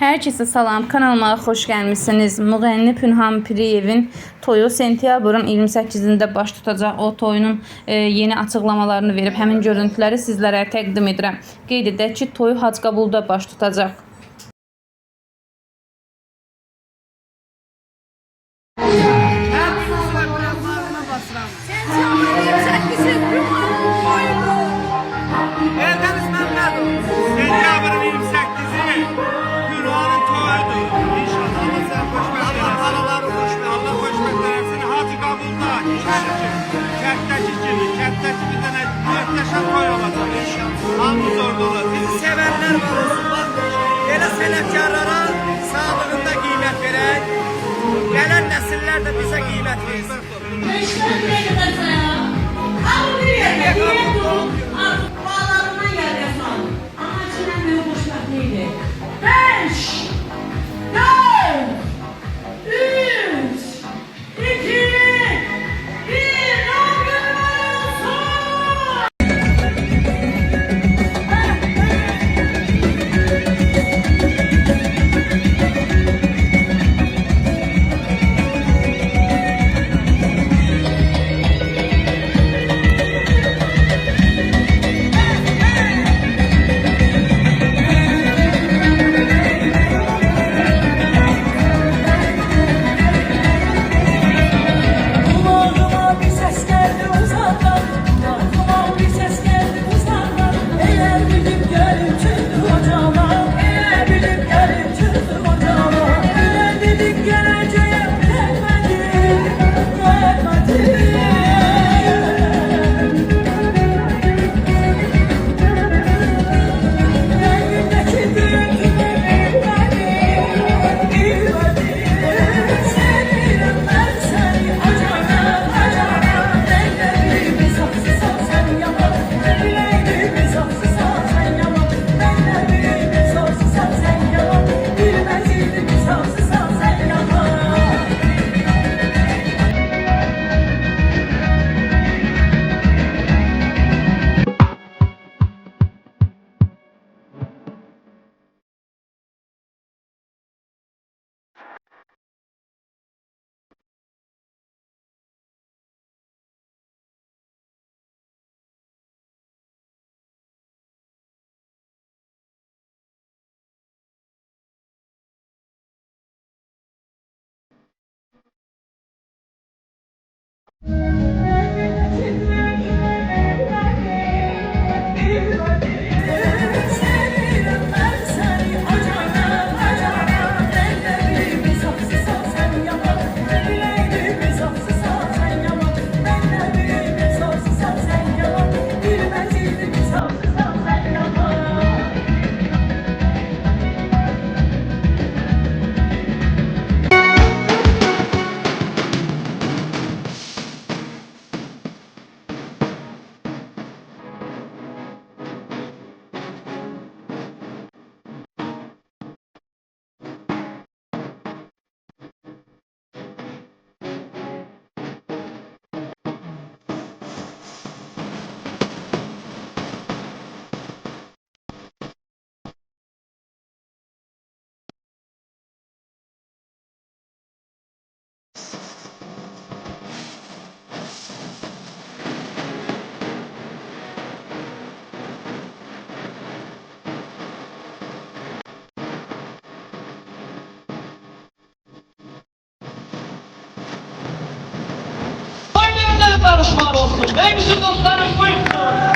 Herkese salam, kanalıma hoş gəlmisiniz. Müğənni Pünhan Piriyevin toyu sentyabrın 28-də baş tutacaq. O toyunun yeni açıqlamalarını verib, həmin görüntüləri sizlərə təqdim edirəm. Qeyd edək ki, toyu Hacqabulda baş tutacaq. Hamımız orada olur. Bizi sevenler var olsun. Bak, böyle sənətkarlara sağlığında qiymət verək. Gələn nəsillər də bizə qiymət versin. Bağlarından geliyorsun. Ama içinden büyük hoşlar değildi. 5, 4, 3, 2, 1, Barışmalar olsun. En güzel dostlarım buyurun.